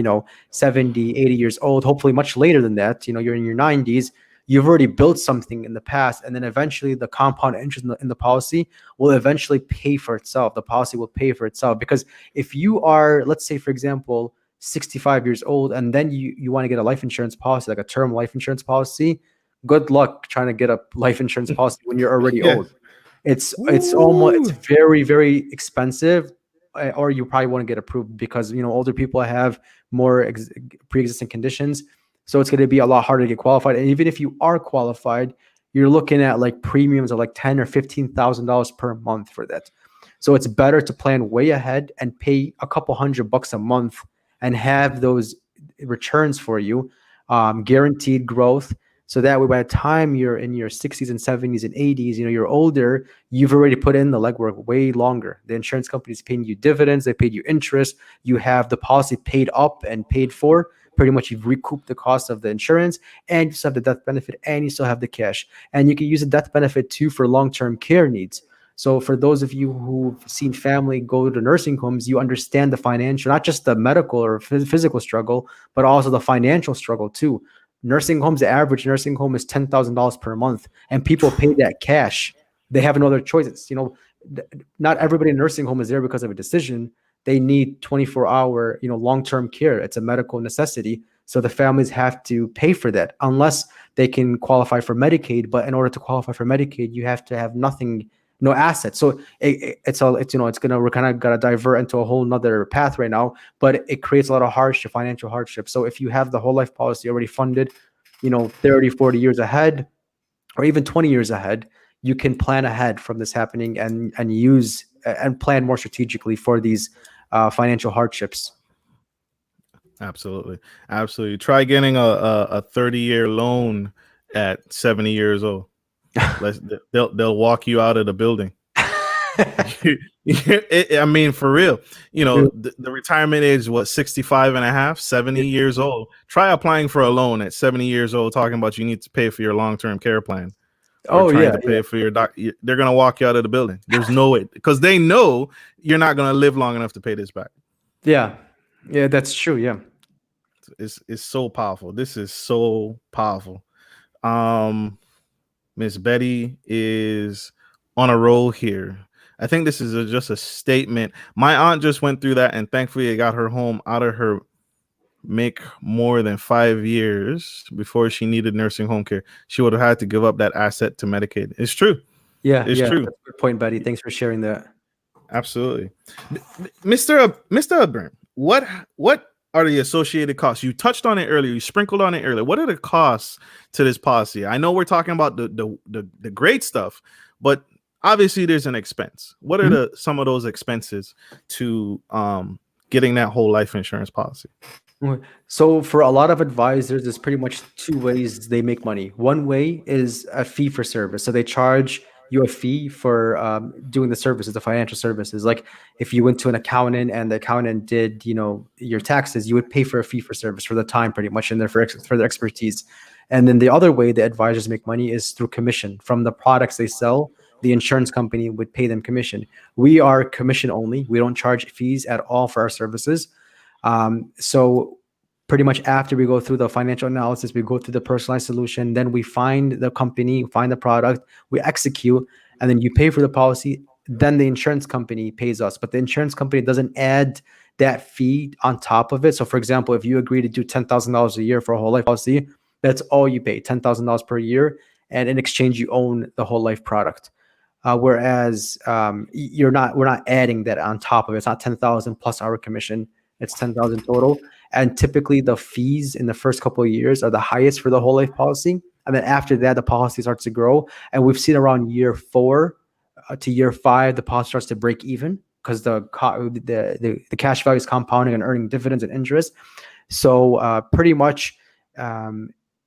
70, 80 years old, hopefully much later than that, you're in your 90s, you've already built something in the past, and then eventually the compound interest in the policy will eventually pay for itself. The policy will pay for itself, because if you are, let's say, for example, 65 years old, and then you want to get a life insurance policy, like a term life insurance policy, good luck trying to get a life insurance policy when you're already old. It's very, very expensive, or you probably won't get approved because older people have more pre-existing conditions. So it's going to be a lot harder to get qualified. And even if you are qualified, you're looking at like premiums of like $10,000 or $15,000 per month for that. So it's better to plan way ahead and pay a couple $100 a month and have those returns for you, guaranteed growth. So that way, by the time you're in your 60s and 70s and 80s, you're older, you've already put in the legwork way longer. The insurance company's paying you dividends, they paid you interest, you have the policy paid up and paid for. Pretty much you've recouped the cost of the insurance, and you still have the death benefit, and you still have the cash. And you can use the death benefit too for long-term care needs. So for those of you who've seen family go to nursing homes, you understand the financial, not just the medical or physical struggle, but also the financial struggle too. Nursing homes, the average nursing home is $10,000 per month, and people pay that cash. They have no other choices. Not everybody in a nursing home is there because of a decision. They need 24-hour, long-term care. It's a medical necessity. So the families have to pay for that unless they can qualify for Medicaid. But in order to qualify for Medicaid, you have to have nothing no assets. So it's gonna, we're kind of gonna divert into a whole nother path right now, but it creates a lot of hardship, financial hardship. So if you have the whole life policy already funded, 30, 40 years ahead, or even 20 years ahead, you can plan ahead from this happening and use and plan more strategically for these financial hardships. Absolutely. Absolutely. Try getting a 30-year loan at 70 years old. They'll walk you out of the building. I mean, for real, the retirement age is what, 65 and a half, 70 years old. Try applying for a loan at 70 years old, talking about you need to pay for your long-term care plan, or Oh trying yeah, to pay for your they're going to walk you out of the building. There's no way, because they know you're not going to live long enough to pay this back. yeah, that's true. Yeah. It's so powerful. This is so powerful. Miss Betty is on a roll here. I think this is just a statement. My aunt just went through that, and thankfully it got her home out of her make more than 5 years before she needed nursing home care. She would have had to give up that asset to Medicaid. It's true. Yeah, It's true. That's a good point, Betty. Thanks for sharing that. Absolutely. Mr. Ibrahim, what are the associated costs? You touched on it earlier. You sprinkled on it earlier. What are the costs to this policy? I know we're talking about the great stuff, but obviously there's an expense. What are some of those expenses to getting that whole life insurance policy? So for a lot of advisors, there's pretty much two ways they make money. One way is a fee for service. So they charge you a fee for doing the services, the financial services. Like if you went to an accountant and the accountant did, your taxes, you would pay for a fee for service for the time pretty much in there for their expertise. And then the other way the advisors make money is through commission from the products they sell. The insurance company would pay them commission. We are commission only. We don't charge fees at all for our services. So pretty much after we go through the financial analysis, we go through the personalized solution, then we find the company, find the product, we execute, and then you pay for the policy. Then the insurance company pays us, but the insurance company doesn't add that fee on top of it. So for example, if you agree to do $10,000 a year for a whole life policy, that's all you pay, $10,000 per year. And in exchange, you own the whole life product. Whereas we're not adding that on top of it. It's not 10,000 plus our commission. It's 10,000 total. And typically the fees in the first couple of years are the highest for the whole life policy. And then after that, the policy starts to grow. And we've seen around year 4 to year 5, the policy starts to break even because the cash value is compounding and earning dividends and interest. So pretty much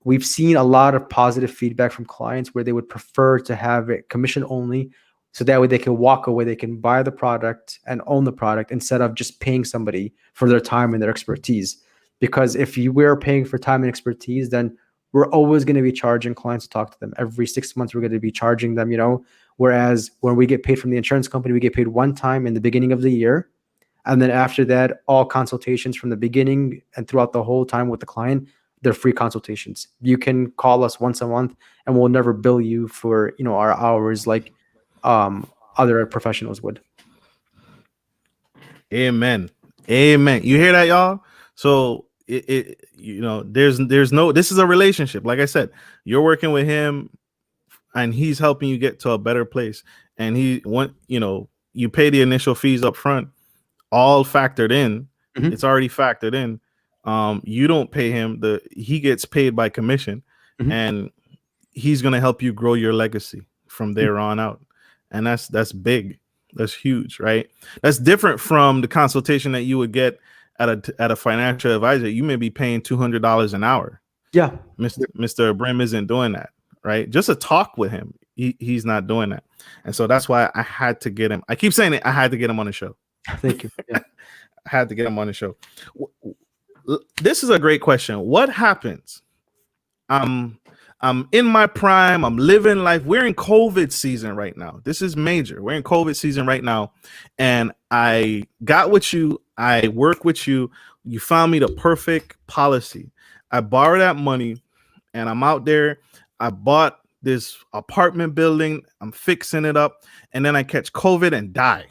we've seen a lot of positive feedback from clients where they would prefer to have it commission only. So that way they can walk away, they can buy the product and own the product instead of just paying somebody for their time and their expertise. Because if we're paying for time and expertise, then we're always going to be charging clients to talk to them. Every 6 months, we're going to be charging them, whereas when we get paid from the insurance company, we get paid one time in the beginning of the year. And then after that, all consultations from the beginning and throughout the whole time with the client, they're free consultations. You can call us once a month and we'll never bill you for, our hours like other professionals would. Amen. You hear that, y'all? So there's no, this is a relationship. Like I said, you're working with him and he's helping you get to a better place. And you pay the initial fees up front, all factored in. Mm-hmm. It's already factored in. You don't pay him, he gets paid by commission. Mm-hmm. And he's going to help you grow your legacy from there on out. And that's big. That's huge, right? That's different from the consultation that you would get at a financial advisor. You may be paying $200 an hour. Yeah. Mr. Ibrahim isn't doing that, right? Just a talk with him. He's not doing that. And so that's why I had to get him. I keep saying it. I had to get him on the show. Thank you. Yeah. I had to get him on the show. This is a great question. What happens? I'm in my prime. I'm living life. We're in COVID season right now. This is major. We're in COVID season right now. And I got with you. I work with you. You found me the perfect policy. I borrow that money and I'm out there. I bought this apartment building. I'm fixing it up. And then I catch COVID and die.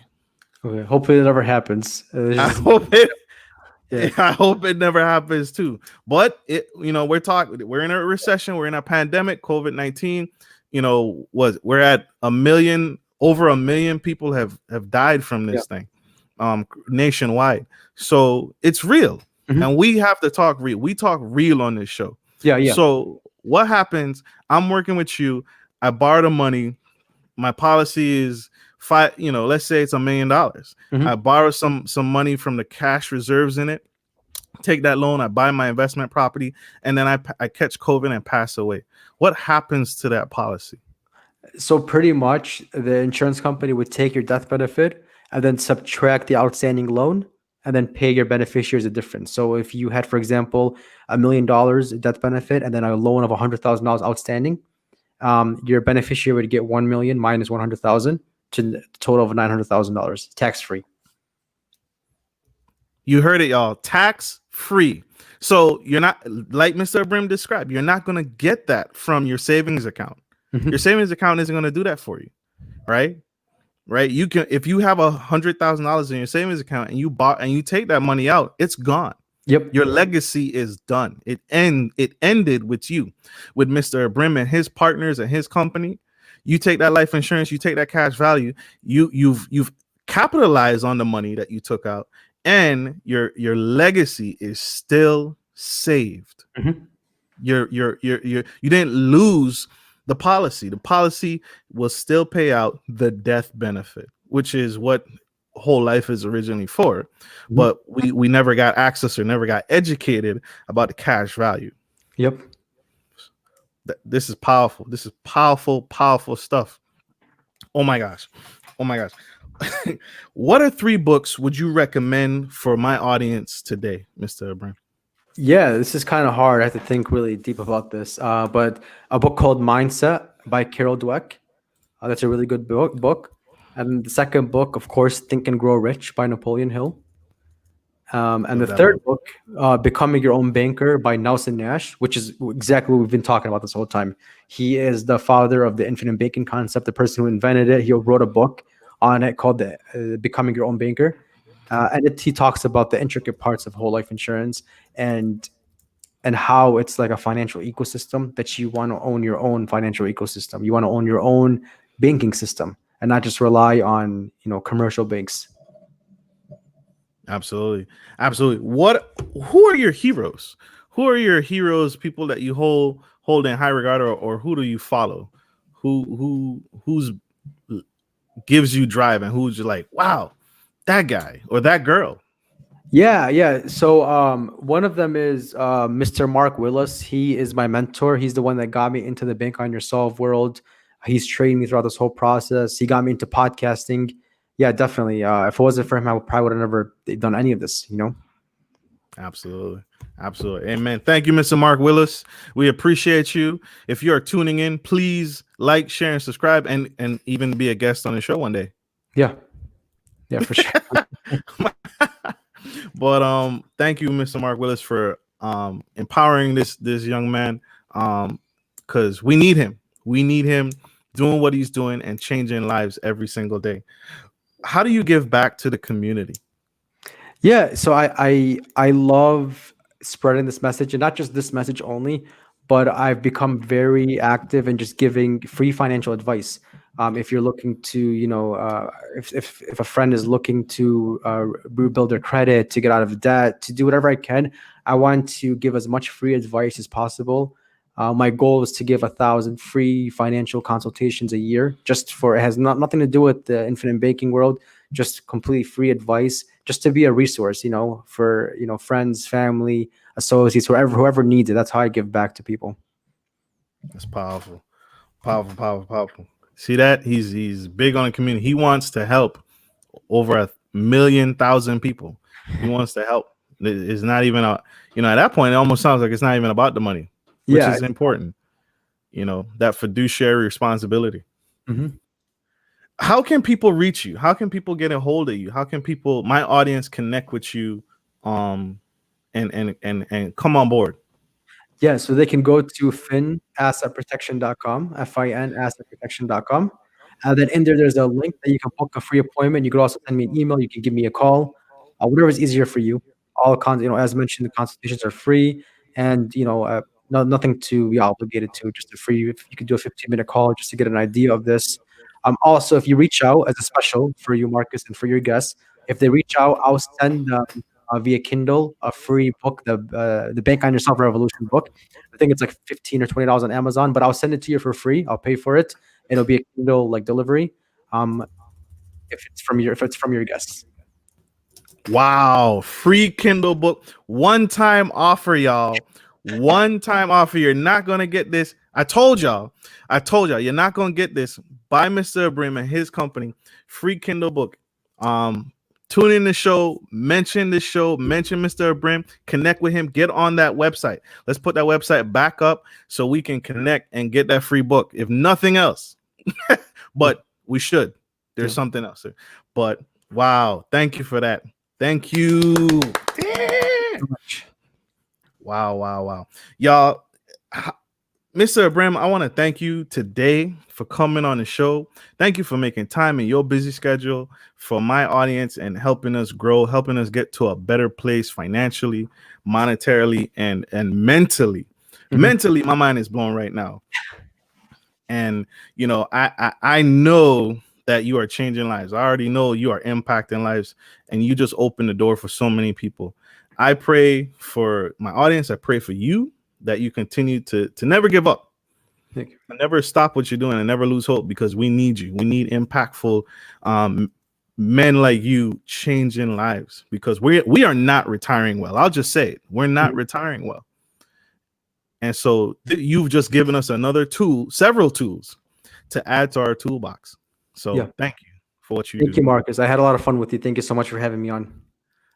Okay. Hopefully it never happens. I hope it. Yeah. I hope it never happens too. But we're in a recession, we're in a pandemic, COVID-19. We're at 1 million Over a million people have died from Yeah. this thing, nationwide. So it's real, Mhm. and we have to talk real. We talk real on this show. Yeah, yeah. So what happens? I'm working with you. I borrow the money. My policy is five. Let's say it's $1 million. Mhm. I borrow some money from the cash reserves in it. Take that loan. I buy my investment property, and then I catch COVID and pass away. What happens to that policy? So pretty much the insurance company would take your death benefit and then subtract the outstanding loan and then pay your beneficiaries a difference. So if you had, for example, $1 million death benefit and then a loan of $100,000 outstanding, your beneficiary would get 1 million minus 100,000 to a total of $900,000 tax free. You heard it, y'all. Tax free. So you're not, like Mr. Ibrahim described, you're not going to get that from your savings account. Your savings account isn't going to do that for you, right? Right. You can, if you have $100,000 in your savings account and you take that money out, it's gone. Yep. Your legacy is done. It ended with you, with Mr. Ibrahim and his partners and his company. You take that life insurance, you take that cash value, you've capitalized on the money that you took out, and your legacy is still saved. Mhm. You didn't lose the policy. The policy will still pay out the death benefit, which is what whole life is originally for. Mhm. But we never got access or never got educated about the cash value. Yep. This is powerful. This is powerful, powerful stuff. Oh my gosh. Oh my gosh. What are 3 books would you recommend for my audience today, Mr. Ibrahim? Yeah, this is kind of hard. I have to think really deep about this. But a book called Mindset by Carol Dweck. That's a really good book. And the second book, of course, Think and Grow Rich by Napoleon Hill. And the Love that third book. book, Becoming Your Own Banker by Nelson Nash, which is exactly what we've been talking about this whole time. He is the father of the infinite banking concept, the person who invented it. He wrote a book on it called Becoming Your Own Banker. He talks about the intricate parts of whole life insurance and how it's like a financial ecosystem that you want to own your own financial ecosystem. You want to own your own banking system and not just rely on, commercial banks. Absolutely. Absolutely. Who are your heroes? Who are your heroes, people that you hold in high regard, or who do you follow? Who's gives you drive, and who's just like, wow, that guy or that girl? Yeah, yeah. So one of them is Mr. Mark Willis. He is my mentor. He's the one that got me into the Bank on Yourself world. He's trained me throughout this whole process. He got me into podcasting. Yeah, definitely. If it wasn't for him, I probably would have never done any of this. Absolutely. Absolutely. Amen. Thank you, Mr. Mark Willis. We appreciate you. If you are tuning in, please like, share, and subscribe, and even be a guest on the show one day. Yeah. Yeah, for sure. But thank you, Mr. Mark Willis, for empowering this young man. Because we need him. We need him doing what he's doing and changing lives every single day. How do you give back to the community? Yeah, so I love spreading this message, and not just this message only, but I've become very active in just giving free financial advice. If you're looking to, if a friend is looking to rebuild their credit, to get out of debt, to do whatever I can, I want to give as much free advice as possible. My goal is to give 1,000 free financial consultations a year. It has nothing to do with the infinite banking world. Just completely free advice, just to be a resource, for friends, family, associates, whoever needs it. That's how I give back to people. That's powerful, powerful, powerful, powerful. See that he's big on the community. He wants to help over 1,000,000 people. He wants to help. It's not even at that point, it almost sounds like it's not even about the money, which Yeah. is important. That fiduciary responsibility. Mhm. How can people reach you? How can people get a hold of you? How can my audience, connect with you, and come on board? Yeah, so they can go to finassetprotection.com, FIN assetprotection.com. And then in there's a link that you can book a free appointment. You could also send me an email. You can give me a call, whatever is easier for you. As mentioned, the consultations are free, and nothing to be obligated to. Just a free. If you could do a 15-minute call just to get an idea of this. Also, if you reach out as a special for you, Marcus, and for your guests, if they reach out, I'll send via Kindle a free book, the Bank on Yourself Revolution book. I think it's like $15 or $20 on Amazon, but I'll send it to you for free. I'll pay for it. It'll be a Kindle like delivery. Um, if it's from your guests. Wow, free Kindle book, one time offer, y'all. One time offer. You're not gonna get this. I told y'all, you're not gonna get this by Mr. Ibrahim and his company. Free Kindle book. Tune in the show, mention the show, mention Mr. Ibrahim, connect with him, get on that website. Let's put that website back up so we can connect and get that free book. If nothing else, but we should. There's something else there. But wow, thank you for that. Thank you. Wow. Y'all, Mr. Ibrahim, I want to thank you today for coming on the show. Thank you for making time in your busy schedule for my audience and helping us grow, helping us get to a better place financially, monetarily, and mentally. Mm-hmm. Mentally, my mind is blown right now. And, you know, I know that you are changing lives. I already know you are impacting lives, and you just opened the door for so many people. I pray for my audience. I pray for you that you continue to never give up. Thank you. Never stop what you're doing and never lose hope, because we need you. We need impactful men like you changing lives, because we are not retiring well. I'll just say it. We're not retiring well. And so you've just given us another tool, several tools to add to our toolbox. So thank you for what you do. Thank you, Marcus. I had a lot of fun with you. Thank you so much for having me on.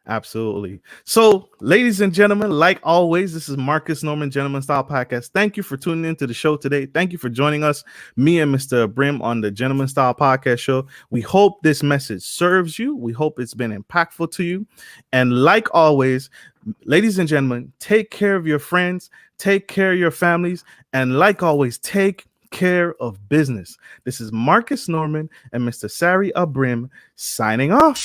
Absolutely. So, ladies and gentlemen, like always, this is Marcus Norman, Gentleman Style Podcast. Thank you for tuning into the show today. Thank you for joining us, me and Mr. Ibrahim, on the Gentleman Style Podcast show. We hope this message serves you. We hope it's been impactful to you. And like always, ladies and gentlemen, take care of your friends, take care of your families, and like always, take care of business. This is Marcus Norman and Mr. Sarry Ibrahim signing off.